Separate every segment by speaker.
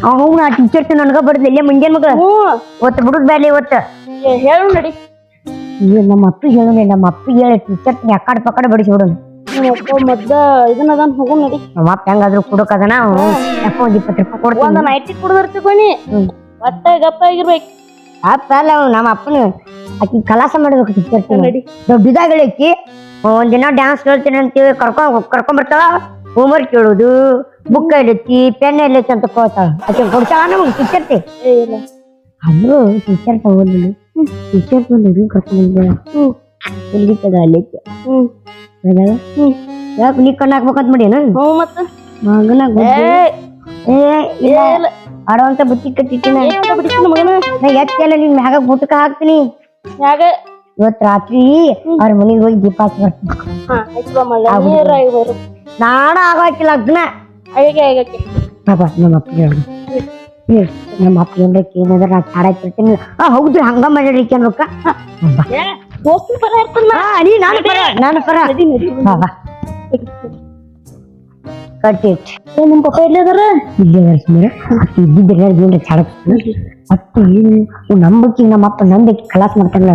Speaker 1: ಅವ್ನ ಟೀಚರ್ಸ್ ನನಗ ಬಡ್ದು ಇಲ್ಲೇ ಮುಂಜಾನೆ ಮಗ ಒತ್ತು ಬಿಡುದ್ ಬ್ಯಾಡ್ಲಿ ಇವತ್ತು
Speaker 2: ಹೇಳು ನಡಿ.
Speaker 1: ನಮ್ಮ ಅಪ್ಪ ಹೇಳು ನಮ್ಮ ಅಪ್ಪ ಹೇಳಿ ಟೀಚರ್ಸ್ ಯಾಕಡೆ ಪಕ್ಕಡೆ ಬಡಿಸಿ ಬಿಡೋನು
Speaker 2: ಮದ್ದ ಇದನ್ನ ಅದನ್ ಹೋಗು ನಡಿ.
Speaker 1: ನಮ್ಮ ಅಪ್ಪ ಹೆಂಗಾದ್ರು ಕುಡಕದನ ಯಾಕೋ 20 ರೂಪಾಯಿ ಕೊಡ್ತೀನಿ.
Speaker 2: ಒಂದ್ ನೈಟಿ ಕುಡ್ದಿರ್ತೀವಿ ಒಟ್ಟ ಗಪ್ಪ ಆಗಿರ್ಬೇಕು.
Speaker 1: ಅಪ್ಪ ಅಲ್ಲ ನಮ್ಮ ಅಪ್ಪನ ಆಕಿ ಕಲಾಸ ಮಾಡ್ಬೇಕು ಟೀಚರ್ಸ್
Speaker 2: ನಡಿ.
Speaker 1: ದೊಡ್ಡದಾಗ ಹೇಳಕ್ಕಿ ಒಂದಿನ ಡ್ಯಾನ್ಸ್ ಹೇಳ್ತೀನಿ ಅಂತೀವಿ ಕರ್ಕೊಂಬರ್ತಾಳ ಹೋಮ್ವರ್ಕ್ ಕೇಳುದು ಬುಕ್ ಎಲ್ಲೈತಿ ಪೆನ್ ಎಲ್ಲೈತಿ ಅಂತ ಕೋತಾಳ ಆಕೆ ಕೊಡ್ತಾಳ ನಮಗೆ ಟೀಚರ್ತಿ ಅಂದ್ರು ಟೀಚರ್ ತಗೊಂಡಿಲ್ಲ ಟೀಚರ್ಸ್ ಒಂದು ಕರ್ಕೊಂಡ್ ಎಲ್ಲಿತ್ತದ ಅಲ್ಲೈತಿ ಯಾಕೆ ನೀ ಕಣ್ಣು ಹಾಕ್ಬೇಕಂತ ಮಾಡೇನ
Speaker 2: ಮತ್ತ
Speaker 1: ಮಗನಾಗ ಆಡೋಂತ ಬುತ್ತಿ ಕಟ್ಟಿಟ್ಟಿನ ಎತ್ತಲ್ಲ ನಿನ್ ಮ್ಯಾಗ ಗುಟ್ಕ ಹಾಕ್ತೀನಿ ಇವತ್ ರಾತ್ರಿ ಅವ್ರ ಮನೆಗೆ ಹೋಗಿ ದೀಪ ನಾಣ ಆಗೋಕಿಲ್ಲ ಅಗ್ನ ನಮ್ಮ ಅಪ್ಪ ಹೇಳ ನಮ್ಮ ಅಪ್ಪ ಏನ್ರಕ್ಕೆ ಏನಾದ್ರ ನಾ ಚಾಡಾಕಿರ್ತೀನಿ ಹೌದ್ರಿ ಹಂಗ ಮಾಡ್ರಿ ಅನ್ಬೇಕ ನಾನು ಪರ ಕಟ್ಟಿಟ್
Speaker 2: ನಿಮ್ ಪಪ್ಪ ಇಲ್ಲದಾರ
Speaker 1: ಇಲ್ಲೇ ಇದ್ದಿದ್ರೆ ಚಾಡಕ್ ಮತ್ತೆ ಏನು ನಂಬಕಿ ನಮ್ಮ ಅಪ್ಪ ನಂಬಕಿ ಕಲಾಸ್ ಮಾಡ್ತಾರಲ್ಲ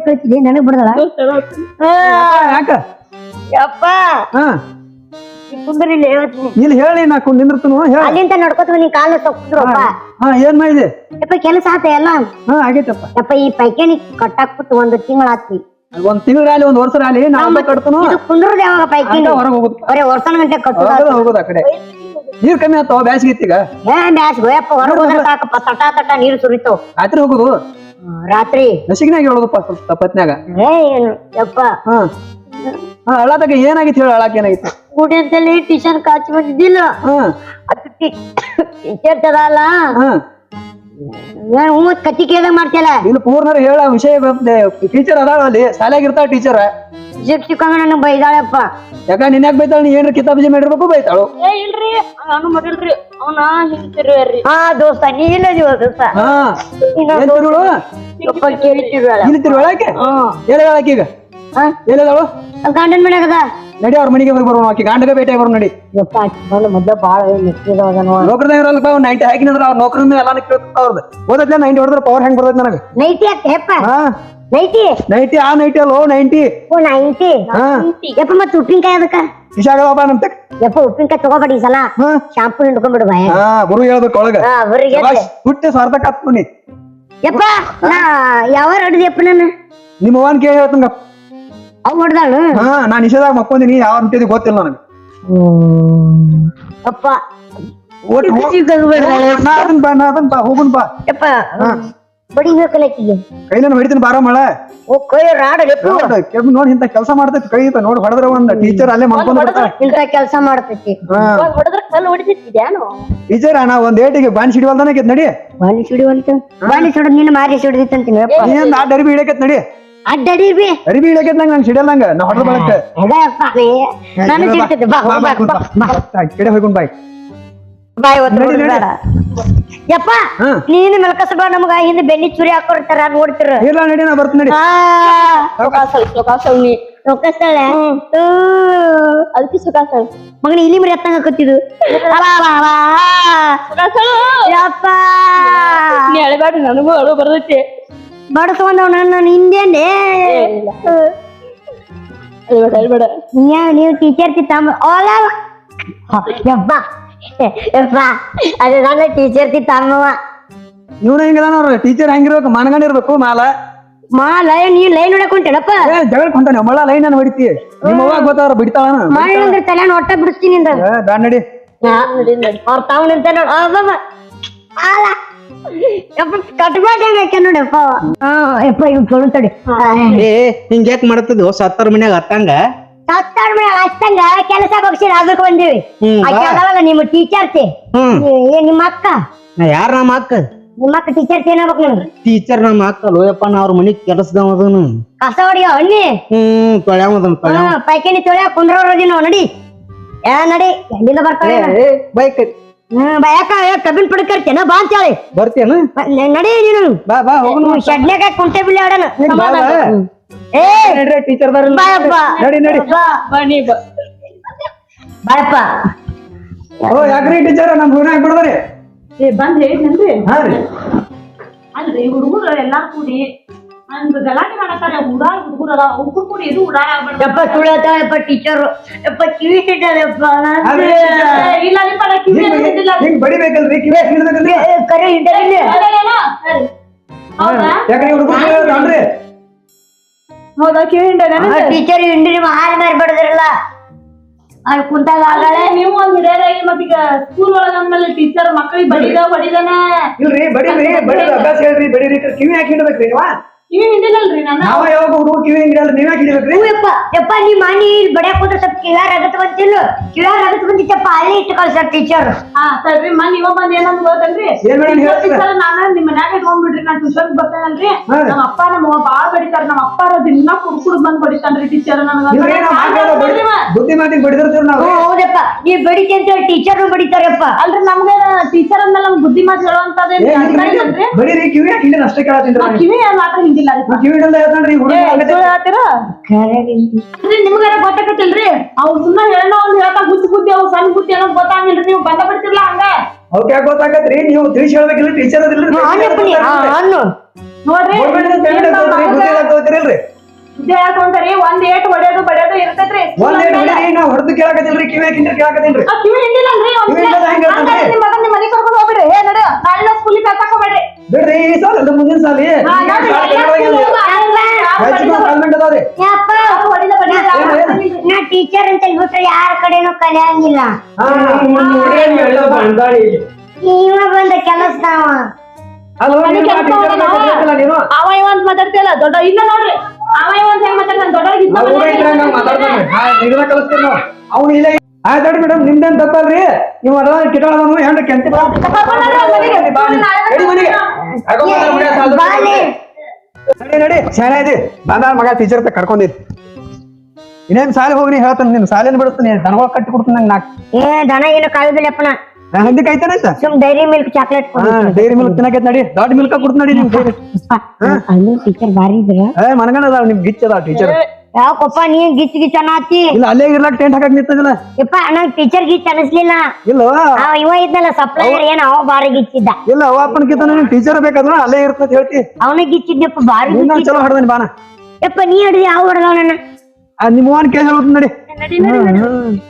Speaker 1: ಕಳಿಸಿದೆ ನನಗ್ ಬಿಡದಲ್ಲ ಯಪ್ಪ ಕುಂದ್ರಿಲ್ಲ
Speaker 3: ಇಲ್ಲಿ ಹೇಳಿ ನಾ ನಿಂದಿರ್ತನು
Speaker 1: ಅಲ್ಲಿಂದ ನಡ್ಕೋತ ನೀ ಕಾಲ ತಕ್ಕಿದ್ರಪ್ಪ
Speaker 3: ಏನ್ ಮಾಡಿದೆ
Speaker 1: ಯಪ್ಪ ಕೆಲಸ ಆತ ಎಲ್ಲ
Speaker 3: ಆಗೈತಪ್ಪ
Speaker 1: ಯಪ್ಪ ಈ ಪೈಕೇನಿ ಕಟ್ಟಾಕ್ಬಿಟ್ಟು 1 ತಿಂಗಳ ಆತ್ತಿ
Speaker 3: ಒಂದ್ ತಿಂಗಳ 1 ವರ್ಷ ರಾಲಿ ನಾವು ಕಟ್ತನು
Speaker 1: ಕುಂದ್ರದ ಯಾವಾಗ ಪೈಕೇನಿ
Speaker 3: ಹೊರಗೆ ಹೋಗುದು
Speaker 1: ಬರೇ ವರ್ಷನ ಗಂಟೆ ಕಟ್ಟುದ
Speaker 3: ಹೋಗುದು ಆ ಕಡೆ ನೀರ್ ಕಮ್ಮಿ ಆತಾವ ಬ್ಯಾಸಿಗೆ ಇತ್ತೀಗ
Speaker 1: ಬ್ಯಾಸ್ ಗೋಯಪ್ಪ ಹೊರಗೆ ಹೋದ್ರೆ ಸಾಕಪ್ಪ ತಟ ನೀರು ಸುರಿತಾವ
Speaker 3: ರಾತ್ರಿ ಹೋಗುದು
Speaker 1: ರಾತ್ರಿ
Speaker 3: ನಸಿಗ್ನಾಗ ಹೇಳೋದಪ್ಪ ಸ್ವಲ್ಪ ತಪ್ಪತ್ನ್ಯಾಗ
Speaker 1: ಏನು ಯಪ್ಪ
Speaker 3: ಅಳದಾಗ ಏನಾಗಿತ್ತು ಹೇಳ ಅಳಾಕ ಏನಾಗಿತ್ತು
Speaker 1: ಗುಡಿ ಅಂತಲ್ಲಿ ಟೀಚರ್ ಕಾಚಿ ಬಂದಿದ್ದಿಲ್ಲ ಟೀಚರ್ ತದಲ್ಲ ಕಟ್ಟಿ ಕೇಳ್ದಂಗ ಮಾಡ್ತಿಯಲ್ಲ
Speaker 3: ಇಲ್ಲಿ ಪೂರ್ಣ ಹೇಳ ವಿಷಯ ಟೀಚರ್ ಅದಾಳ ಅಲ್ಲಿ ಶಾಲೆಯಾಗ ಇರ್ತಾಳ ಟೀಚರ್
Speaker 1: ಶಿಕ್ಷಕಂಗ ನನಗ್ ಬೈದಾಳಪ್ಪ
Speaker 3: ಯಾಕ ನಿನ್ ಯಾಕೆ ಬೈತಾಳ ನೀ ಏನ್ರ ಕಿತಾಬ್ ಮಾಡಿರ್ಬೇಕು ಬೈತಾಳು
Speaker 2: ಇಲ್ರಿ ನಾನು ಮಾಡಿಲ್ರಿ ಅವನ ಹಿಂತಿರ್ರಿ
Speaker 1: ದೋಸ್ತ ನೀ ಇಲ್ಲ ದೋಸ್ತ
Speaker 3: ಇಲ್ಲಿ ತಿರುವಳಾಕೆ ಹೇಳಾಕಿ ಈಗ ಹೇಳಿದಾಳು
Speaker 1: ಗಂಡನ್ ಮನ್ಯಾಗದ
Speaker 3: ನಡಿ ಅವ್ರ ಮನೆಗೆ ಹೋಗಿ ಬರೋಣ ಆಕಿ ಗಂಡಗ ಭೇಟಿ ಬರೋಣ ನಡಿ
Speaker 1: ಮದ್ದ ಬಾಳ
Speaker 3: ನೌಕರದ ಇರಲ್ಲ 90 ಹಾಕಿನಂದ್ರ ಅವ್ರ ನೌಕರಿ ಮೇಲೆ ಎಲ್ಲಾನು ಕೇಳ್ತಾವ ಅವ್ರದ್ದು ಓದತ್ಲೆ 90 ಹೊಡೆದ್ರೆ ಪವರ್ ಹೆಂಗ್ ಬರ್ತೈತಿ ನನಗೆ
Speaker 1: ನೈಟಿ ಯಾಕೆಪ್ಪ ನೈಟಿ
Speaker 3: ನೈಟಿ ಆ ನೈಟಿ ಅಲ್ಲೋ 90
Speaker 1: 90 ಯಪ್ಪ ಮತ್ತ ಉಪ್ಪಿನಕಾಯಿ ಅದಕ್ಕ
Speaker 3: ಇಶಾಗಪ್ಪ ನಮ್
Speaker 1: ಯಪ್ಪ ಉಪ್ಪಿನಕಾಯಿ ತಗೋಬೇಡಿ ಈ ಸಲ ಶಾಂಪು ಹಿಂಡ್ಕೊಂಡ್ಬಿಡು ಬಾಯ
Speaker 3: ಗುರು ಹೇಳ್ಬೇಕು ಒಳಗ ಹುಟ್ಟಿ ಸ್ವಾರ್ಥ ಕತ್ತೀನಿ
Speaker 1: ಯಪ್ಪ ನಾ ಯಾವ ಹೊಡೆದಿಯಪ್ಪ ನಾನು
Speaker 3: ನಿಮ್ಮ ಅವ್ವನ್ ಕೇಳಿ ಹೇಳ್ತಂಗ
Speaker 1: ಅವ್ ಹೊಡೆದಾಳು
Speaker 3: ನಾನ್ ನಿಷೇಧಾಗ ಮಕ್ಕೊಂದಿನಿ ಯಾವ ಅಂತಿದ್ ಗೊತ್ತಿಲ್ಲ ನನಗೆ
Speaker 1: ಅಪ್ಪ
Speaker 3: ಹೋಗುನ್ ಬಾ
Speaker 1: ಯಪ್ಪ ಬಡಿಬೇಕಲ್ಲ
Speaker 3: ಕೈಲನ್ನು ಹೊಡಿತೀನಿ ಬಾರ ಮಳ
Speaker 1: ಕೈ ರಾಡ
Speaker 3: ನೋಡಿ ಇಂತ ಕೆಲಸ ಮಾಡ್ತೈತಿ ಕೈ ನೋಡಿ ಹೊಡೆದ್ರ ಒಂದ್ ಟೀಚರ್ ಅಲ್ಲೇ ಮಾಡ್ಕೊಂಡ್
Speaker 1: ಇಂತ ಕೆಲಸ ಮಾಡ್ತೈತಿ
Speaker 2: ಹೊಡೆದ್ರ ಕಲ್ಲು ಹೊಡಿತಿದ್ಯಾನು
Speaker 3: ಟೀಚರ್ ನಾ ಒಂದ್ ಏಟಿಗೆ ಬಾಣಿ ಸಿಡಿವಲ್ದಾನ ನಡಿ
Speaker 1: ಬಾಣಿ ಸಿಡಿವಲ್ತ ಬಾಣಿ ಸಿಡಿದ್ ನೀನು ಮಾರಿ ಸಿಡಿದಿತ್ತಂತೀನಿ
Speaker 3: ಆ ಡರಿಬಿ ಇಡಕತ್ ನಡಿ
Speaker 1: ಅಡ್ಡಡಿರ್ಬಿ
Speaker 3: ಅರಿಬಿ ಇಳಕೈತ್ ನಂಗೆ ಸಿಡಲ್ಲಂಗ ನಾ ಹೊಡೆದ ಬಳಕ
Speaker 1: ನಾನು ಸಿಡ್ತಿದ್ದೆ
Speaker 3: ಕಡೆ ಹೋಗ್ಕೊಂಡ್ ಬಾಯ್
Speaker 1: ಬಾಯ್ ಬೇಡ ಯಪ್ಪ ನೀನು ಮೆಲ್ಕಸಬ ನಮಗ ಹಿಂದೆ ಬೆನ್ನಿ ಚುರಿ ಹಾಕೊಡ್ತಾರ ನೋಡ್ತಿರ
Speaker 3: ಇಲ್ಲ ನಡಿ ನಾ ಬರ್ತೀನಿ ನಡಿ
Speaker 1: ರೊಕ್ಕಸ್ತಳೆ
Speaker 2: ಅದಕ್ಕೆ ಸುಖಾಸಲ್
Speaker 1: ಮಗನ ಇಲ್ಲಿ ಮರಿ ಹತ್ತಂಗ ಕತ್ತಿದು ಯಪ್ಪ
Speaker 2: ನೀ ಅಳಬೇಡ ನನಗೂ ಅಳು ಬರ್ತೈತಿ
Speaker 1: ಬಡಸ್ಕೊಂಡವ್ ನನ್ನ ಹಿಂದೇನೆ
Speaker 2: ಅಳ್ಬೇಡ
Speaker 1: ನೀವು ಟೀಚರ್ ತಿತ್ತಮ್ಮ ಯಪ್ಪ ಯಪ್ಪ ಅದು ನನ್ನ ಟೀಚರ್ ತಿತ್ತಮ್ಮವ
Speaker 3: ಇವ್ನ ಹೆಂಗದಾನ ಟೀಚರ್ ಹೆಂಗಿರ್ಬೇಕು ಮನಗಂಡಿರ್ಬೇಕು ಮಾಲ
Speaker 1: ನೀ ಲೈನ್ ಹೊಡಕ್ ಹೊಂಟೇನಪ್ಪ
Speaker 3: ಜಗಳಕ್ ಹೊಂಟಾನೆ ಮಳ ಲೈನ್ ಅನ್ನ ಹೊಡಿತಿ ನಿಮ್ಮ ಅವ್ವಾಗ ಗೊತ್ತಾರ ಬಿಡ್ತಾಳ
Speaker 1: ಅಂದ್ರೆ ತಲೆ ಹೊಟ್ಟ ಬಿಡಿಸ್ತೀನಿ
Speaker 3: ಬ್ಯಾಡ ನಡಿ
Speaker 1: ಅವ್ರ ತಾವ್ ನಿಂತ ನೋಡ ಕಟ್ಬೇಕ ನೋಡಪ್ಪ ಯಪ್ಪ ಇವ್ ತೊಳ್ತಡಿ
Speaker 4: ಹಿಂಗ ಯಾಕೆ ಮಾಡತ್ತದ ಸತ್ತರ ಮನ್ಯಾಗ ಹತ್ತಂಗ
Speaker 1: ಸತ್ತಾರ ಮನ್ಯಾಗ ಹತ್ತಂಗ ಕೆಲಸ ಬಗ್ಸಿರ ಅದಕ್ಕೆ ಬಂದಿವಿ ಅಲ್ಲ ನಿಮ್ಮ ಟೀಚರ್ಸಿ ನಿಮ್ಮ ಅಕ್ಕ
Speaker 4: ಯಾರ ನಮ್ಮ ಅಕ್ಕ
Speaker 1: ನಿಮ್ಮ ಅಕ್ಕ ಟೀಚರ್ಸ್ ಏನಾಗ್ಬೇಕು ನನ್ಗೆ
Speaker 4: ಟೀಚರ್ ನಮ್ಮ ಅಕ್ಕ ಲೋಯಪ್ಪ ನಾ ಅವ್ರ ಮನಿಗ್ ಕೆಲಸದವ ಅದನು
Speaker 1: ಕಸ ಹೊಡಿಯೋ ಹಣ್ಣಿ
Speaker 4: ತೊಳ್ಯಾವದನ್
Speaker 1: ಪೈಕೇನಿ ತೊಳ್ಯಾ ಕುಂದ್ರೋದಿನ ನಡಿ ನಡಿ ಎಲ್ಲಿಂದ ಬರ್ತಾರೆ
Speaker 4: ಬೈಕ್
Speaker 1: ಬಯಾಕ ಕಬ್ಬಿನ ಪುಡಿ ಕರ್ತೀನ ಬಾ ಅಂತೇಳಿ
Speaker 4: ಬರ್ತೀಯನ
Speaker 1: ನಡಿ ನೀನು
Speaker 4: ಬಾ ಬಾ ಹೋಗೋಣ
Speaker 1: ಶೆಡ್ನ್ಯಾಗ ಕುಂಟೆ ಬಿಲ್ಲಿ ಆಡೋಣ
Speaker 3: ಟೀಚರ್
Speaker 1: ಬಾಯಪ್ಪ
Speaker 3: ನಡಿ ನಡಿ
Speaker 1: ಬಾಯಪ್ಪ
Speaker 3: ಓ ಯಾಕ್ರಿ ಟೀಚರ್ ನಮ್ ರೂಢ ಹಾಕ್ಬಿಡದ್ರಿ
Speaker 2: ಬಂದ್ ಹೇಳಿದ್ನನ್ರಿ
Speaker 3: ಹಾ ರೀ
Speaker 2: ಅಲ್ರಿ ಹುಡುಗರು ಎಲ್ಲಾರು ಕೂಡಿ ಅಂದ್ ಗಲಾಟೆ ಮಾಡತ್ತಾರ ಹುಡುಗರ ಅವ್ರು ಕೂಡಿ ಇದು ಉಡಾಳ ಆಗ್ಬಾರ್ದು
Speaker 1: ಯಪ್ಪ ಸುಳ್ಳತಾಳಪ್ಪ ಟೀಚರ್ ಯಪ್ಪ ಕಿವಿ ಹಿಡ್ದಾಳಪ್ಪ
Speaker 3: ಅದೇ
Speaker 2: ಇಲ್ಲ ನಿಮ್ಮ ಕಿವಿ ಹಿಡಿದಿಲ್ಲ
Speaker 3: ಹಿಂಗ್ ಬಡಿಬೇಕಲ್ರಿ ಕಿವಿ ಹಿಡ್ಬೇಕಲ್ರಿ
Speaker 1: ಕರೆ ಹಿಡ್ದಾಳಿಲ್ಲ
Speaker 2: ಹೌದಾ
Speaker 3: ಯಾಕ್ರಿ ಹುಡುಗರು ಅನ್ರಿ
Speaker 2: ಹೌದಾ ಕಿವಿ ಹಿಂಡ
Speaker 1: ಟೀಚರ್ ಹಿಂಡಿ ಹಾಲ್ ಮಾರ್ಬಾರ್ದಿರಲ್ಲ ಅಲ್ಲಿ ಕುಂತಾಗ ಆಗಳೆ
Speaker 2: ನೀವು ಒಂದ್ ಹಿರಿಯರಾಗಿ ಮತ್ತೀಗ ಸ್ಕೂಲ್ ಒಳಗ ಅಂದ್ಮೇಲೆ ಟೀಚರ್ ಮಕ್ಕಳಿಗೆ ಬಡಿದಾನೆ
Speaker 3: ಇಲ್ರಿ ಬಡಿದ್ರಿ ಬಡಿದ ಅಭ್ಯಾಸ ಹೇಳ್ರಿ ಬಡಿರಿ ಕಿವಿ ಯಾಕೆ ಹಿಡ್ಬೇಕ್ರಿ ನೀವ
Speaker 2: ಕಿವಿ ಹಿಂಡಿಲ್ಲಲ್ರಿ ನಾನು
Speaker 3: ನಾವ ಯಾವಾಗ ಹುಡುಗರು ಕಿವಿ ಹಿಡಿಯಲ್ಲ ನೀವ್ ಯಾಕೆ ಹಿಡಿಬೇಕ್ರಿ
Speaker 1: ಯಪ್ಪ ಯಪ್ಪ ನೀ ಮನಿ ಇಲ್ಲಿ ಬಡ್ಯಾಕ್ ಹೋದ್ರೆ ಸ್ವಲ್ಪ ಕಿವ್ಯಾರ ಆಗತ್ ಬಂತಿಲ್ಲ ಕಿವ್ಯಾರ ಆಗತ್ ಬಂದಿತ್ತಪ್ಪ ಅಲ್ಲಿ ಇಟ್ಟು ಕಳ್ಸಾರ ಟೀಚರ್
Speaker 2: ಹಾ ಸರಿ ಮನ್ ಇವ ಬಂದ್ ಏನಂದ್ ಗೊತ್ತನ್ರಿ
Speaker 3: ಏನ್ ಮೇಡಮ್ ಹೇಳ್ತೀರ
Speaker 2: ನಾನು ನಿಮ್ ಮನ್ಯಾಗ ಇಟ್ಕೊಂಡ್ಬಿಡ್ರಿ ನಾನ್ ಟ್ಯೂಷನ್ ಬರ್ತೇನಲ್ರಿ
Speaker 3: ಹಾ.
Speaker 2: ನಮ್ಮ ಅಪ್ಪ ನಮ್ಮ ಬಾಳ ಬಡಿತಾರ ನಮ್ಮ ಅಪ್ಪ ದಿನ ಕುಡ್ಕುಡ್ ಬಂದ್ ಬಡಿತಾನ್ರಿ ಟೀಚರ್
Speaker 3: ಇಲ್ರಿ ನಾವ್ ಮಾತಾಡೋ ಬುದ್ಧಿ ಮಾತಿಗೆ ಬಡಿದಿರ್ತೀವಿ ನಾವು
Speaker 1: ಹೌದಪ್ಪ ನೀ ಬಡಿತಿ ಅಂತ ಹೇಳಿ ಟೀಚರ್ ಬಡಿತಾರಪ್ಪ
Speaker 2: ಅಲ್ರಿ ನಮ್ಗೆ ಟೀಚರ್ ಅಂದ್ಮೇಲೆ ನಮ್ಗೆ ಬುದ್ಧಿ ಮಾತು ಹೇಳುವಂತದೇ ಅನ್ರಿ
Speaker 3: ಬಡಿರಿ ಕಿವಿ ಯಾಕೆ ಹಿಡಿದ ಅಷ್ಟೇ ಕೇಳತ್ತೀನಿ ನಾನು
Speaker 2: ಕಿವಿ ಮಾತ್ರ ಹಿಂದಿಲ್ಲ ರೀ
Speaker 3: ಕಿವಿ ಹಿಡಿದ ಹೇಳ್ತಾನ್ರಿ
Speaker 2: ನಿಮ್ಗಾರ ಗೊತ್ತಾಗತ್ತಿಲ್ರಿ ಅವ್ರು ಸುಮ್ಮನೆ ಹೇಳೋ ಒಂದ್ ಹೇಳ್ತಾ ಗುದ್ದಿ ಗುದ್ದಿ ಅವ್ ಸಣ್ಣ ಗುದ್ದಿ ಅನ್ನೋದು ಗೊತ್ತಾಗಿಲ್ರಿ ನೀವು ಬಂದ ಬಿಡ್ತಿರ್ಲ ಹಂಗ
Speaker 3: ಅವ್ಕೆ ಯಾಕೆ ಗೊತ್ತಾಗತ್ರಿ ನೀವು ತಿಳಿಸಿ ಹೇಳ್ಬೇಕಿಲ್ಲ ಟೀಚರ್
Speaker 1: ಅನ್ನು
Speaker 2: ನೋಡ್ರಿ
Speaker 3: ಗೊತ್ತಿರಲ್ರಿ
Speaker 2: ವಿದ್ಯೆ ಹೇಳ್ಕೊಂತಾರಿ ಒಂದ್ ಏಟ್ ಹೊಡೆಯೋದು ಬಡಿಯೋದು ಇರ್ತೈತ್ರಿ
Speaker 3: ಒಂದ್ ಏಟ್ ಹೊಡೀರಿ ನಾವ್ ಹೊಡೆದು ಕೇಳಕತ್ತಿಲ್ರಿ ಕಿವಿ ಯಾಕೆ ಕೇಳಕತ್ತೀನ್ರಿ
Speaker 2: ಕಿವಿ ಹಿಂದಿಲ್ಲಲ್ರಿ
Speaker 3: ಕಿವಿ ಹಿಂಡಲ್ಲ ಹೆಂಗ್ ಹೇಳ್ತಾನ್ರಿ?
Speaker 2: ನಿಮ್ ಮಗನ್ ನಿಮ್ ಮನೆಗ್ ಕರ್ಕೊಂಡು ಹೋಗ್ಬಿಡ್ರಿ ಏ ನಡು ನಾಳೆ ಸ್ಕೂಲಿಗೆ ಕರ್ಕೊಂಡ್ಬಿಡ್ರಿ
Speaker 3: ಬಿಡ್ರಿ ಈ ಸಾಲ ಅಲ್ಲ ಮುಂದಿನ ಸಾಲಿ ಕಾಲ್ಮೆಂಟ್ ಅದಾವ್ರಿ
Speaker 1: ನಾ ಟೀಚರ್ ಅಂತ ಹೇಳ್ಬಿಟ್ರೆ ಯಾರ ಕಡೆನೂ ಕಲಿಯಂಗಿಲ್ಲ ಇವ ಬಂದ ಕೆಲಸದವ
Speaker 3: ನೀನು
Speaker 2: ಅವ ಇವಂತ ಮಾತಾಡ್ತಿಯಲ್ಲ ದೊಡ್ಡ ಇಲ್ಲ ನೋಡ್ರಿ ಅವ ಇವಂತ ಹೆಂಗ್ ಮಾತಾಡ್ತಾನ
Speaker 3: ಕಲಿಸ್ತೀವಿ ನಾವು ಅವ್ನು ಇಲ್ಲ ಆಯ್ತಾಡಿ ಮೇಡಮ್ ನಿಮ್ದೇನ್ ತಪ್ಪಲ್ರಿ ನೀವು ಅದ ಕಿಟಾಳದನು ಹೆಂಡ್ರ ಕೆಂತಿ ನಡಿ ನಡಿ ಶಾಲೆ ಇದೆ ಬಂದ ಮಗ ಟೀಚರ್ ಕರ್ಕೊಂಡಿದ್ ಇನ್ನೇನ್ ಸಾಲಿ ಹೋಗಿ ಹೇಳ್ತಾನೆ ನಿನ್ ಸಾಲಿನ ಬಿಡುತ್ತಾನೆ ದನಗಳ ಕಟ್ಟಿ ಕೊಡ್ತಾನೆ ನಂಗೆ ನಾಲ್ಕು
Speaker 1: ದನ ಏನು ಕಾಳುದಿಲ್ಲಪ್ಪನ
Speaker 3: ಹಂದಿ ಕಾಯ್ತಾನೆ
Speaker 1: ಸುಮ್ Dairy Milk chocolate
Speaker 3: Dairy Milk ತಿನ್ನಕೈತ್ ನಡಿ ದೊಡ್ಡ ಮಿಲ್ಕ ಕೊಡ್ತ ನಡಿ ನಿಮ್
Speaker 1: ಅಲ್ಲಿ ಟೀಚರ್ ಬಾರಿ ಇದ್ರ
Speaker 3: ಮನಗಂಡ ಅದಾವ ನಿಮ್ ಗಿಚ್ ಅದಾವ ಟೀಚರ್
Speaker 1: ಯಾಕಪ್ಪ ನೀ ಗಿಚ್ ಗಿಚ್ ಅನ್ನತ್ತಿ
Speaker 3: ಇಲ್ಲ ಅಲ್ಲೇ ಇರ್ಲಾಕ್ ಟೆಂಟ್ ಹಾಕಕ್ ನಿಂತದಿಲ್ಲ
Speaker 1: ಯಪ್ಪ ನಂಗ್ ಟೀಚರ್ ಗಿಚ್ ಅನಿಸ್ಲಿಲ್ಲ
Speaker 3: ಇಲ್ಲ
Speaker 1: ಇವ ಇದ್ನಲ್ಲ ಸಪ್ಲೈಯರ್ ಏನ್ ಅವ ಬಾರಿ ಗಿಚ್ಚಿದ್ದ
Speaker 3: ಇಲ್ಲ ಅವ ಅಪ್ಪನಕ್ಕಿಂತ ನಿನ್ ಟೀಚರ್ ಬೇಕಾದ್ರ ಅಲ್ಲೇ ಇರ್ತದ ಹೇಳ್ತಿ
Speaker 1: ಅವನ ಗಿಚ್ಚಿದ್ಯಪ್ಪ ಬಾರಿ
Speaker 3: ನಿನ್ನ ಚಲೋ ಹೊಡೆದನಿ ಬಾನ
Speaker 1: ಯಪ್ಪ ನೀ ಹಿಡಿದು ಯಾವ ಹೊಡೆದವ ನನ್ನ
Speaker 3: ನಿಮ್ಮ ಕೇಸ್ ಹೇಳ್ತೀನಿ ನಡಿ
Speaker 2: ನಡಿ